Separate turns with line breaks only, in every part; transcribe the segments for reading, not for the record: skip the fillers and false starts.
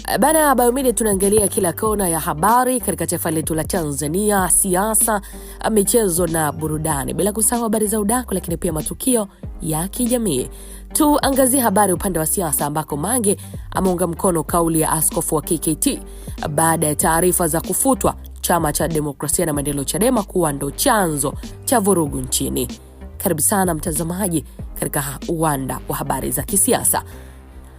Bana Biomedia tunaangalia kila kona ya habari katika taifa letu la Tanzania, siasa, michezo na burudani, bila kusahau habari za udaku, lakini pia matukio ya kijamii. Tuangazie habari upande wa siasa ambako Mange ameunga mkono kauli ya askofu wa KKT baada ya taarifa za kufutwa chama cha demokrasia na maendeleo Chadema kuwa ndo chanzo cha vurugu nchini. Karibu sana mtazamaji katika uwanda wa habari za kisiasa.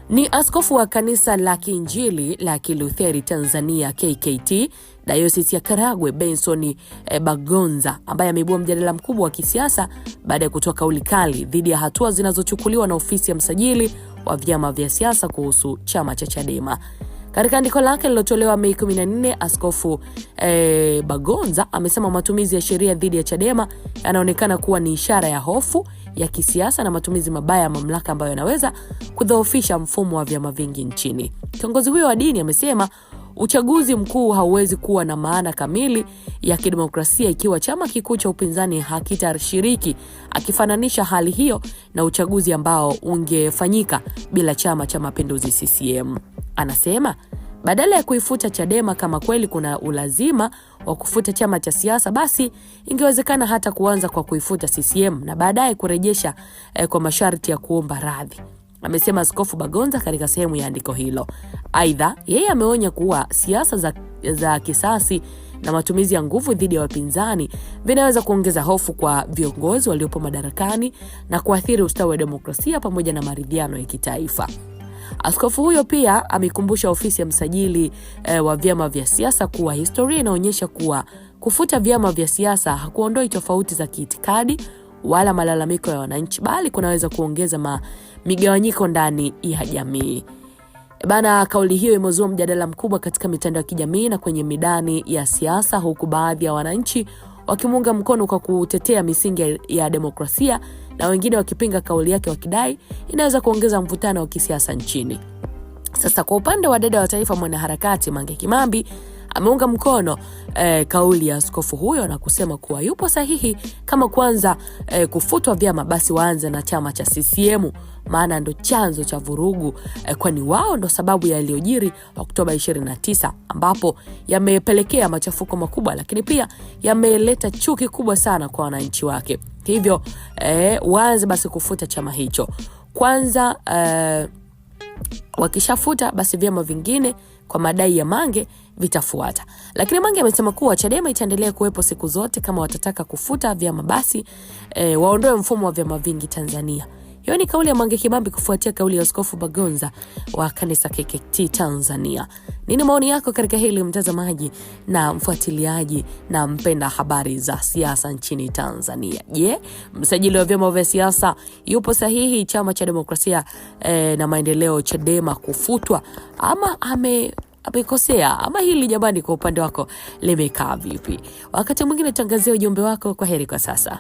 Ni askofu wa kanisa la Kiinjili la Kilutheri Tanzania KKT Dayosisi ya Karagwe Benson Bagonza ambaye ameibua mjadala mkubwa wa kisiasa baada ya kutoa kauli kali dhidi ya hatua zinazochukuliwa na ofisi ya msajili wa vyama vya siasa kuhusu chama cha Chadema. Katika andiko lake lilotolewa Mei 14, askofu Bagonza amesema matumizi ya sheria dhidi ya Chadema yanaonekana kuwa ni ishara ya hofu ya kisiasa na matumizi mabaya ya mamlaka ambayo yanaweza kudhoofisha mfumo wa vyama vingi nchini. Kiongozi huyo wa dini amesema uchaguzi mkuu hauwezi kuwa na maana kamili ya kidemokrasia ikiwa chama kikuu cha upinzani hakitashiriki, akifananisha hali hiyo na uchaguzi ambao ungefanyika bila chama cha Mapinduzi CCM. Anasema badala ya kuifuta Chadema, kama kweli kuna ulazima wa kufuta chama cha siasa, basi ingewezekana hata kuanza kwa kuifuta CCM na baadaye kurejesha kwa masharti ya kuomba radhi, amesema Askofu Bagonza katika sehemu ya andiko hilo. Aidha, yeye ameonya kuwa siasa za kisasi na matumizi ya nguvu dhidi ya wapinzani vinaweza kuongeza hofu kwa viongozi waliopo madarakani na kuathiri ustawi wa demokrasia pamoja na maridhiano ya kitaifa. Askofu huyo pia amekumbusha ofisi ya msajili wa vyama vya siasa kuwa historia inaonyesha kuwa kufuta vyama vya siasa hakuondoi tofauti za kiitikadi wala malalamiko ya wananchi, bali kunaweza kuongeza migawanyiko ndani ya jamii. Bana, kauli hiyo imezua mjadala mkubwa katika mitandao ya kijamii na kwenye midani ya siasa, huku baadhi ya wananchi wakimunga mkono kwa kutetea misingi ya demokrasia na wengine wakipinga kauli yake wakidai inaweza kuongeza mvutano wa kisiasa nchini. Sasa kwa upande wa dada wa taifa mwanaharakati Mange Kimambi ameunga mkono kauli ya askofu huyo na kusema kuwa yupo sahihi, kama kwanza kufutwa vyama basi waanze na chama cha CCM, maana ndo chanzo cha vurugu, kwani wao ndo sababu ya yaliyojiri Oktoba 29 ambapo yamepelekea machafuko makubwa, lakini pia yameleta chuki kubwa sana kwa wananchi wake. Hivyo waanze basi kufuta chama hicho kwanza. Wakishafuta basi vyama vingine kwa madai ya Mange vitafuata. Lakini Mange amesema kuwa Chadema itaendelea kuwepo siku zote. Kama watataka kufuta vyama basi waondoe mfumo wa vyama vingi Tanzania. Hiyo ni kauli ya Mange Kimambi kufuatia kauli ya Askofu Bagonza wa kanisa KKT Tanzania. Nini maoni yako katika hili mtazamaji na mfuatiliaji na mpenda habari za siasa nchini Tanzania? Je, msajili wa vyama vya siasa yupo sahihi chama cha demokrasia na maendeleo Chadema kufutwa, ama amekosea? Ama hili jamani kwa upande wako limekaa vipi? Wakati mwingine tuangazie ujumbe wako. Kwa heri kwa sasa.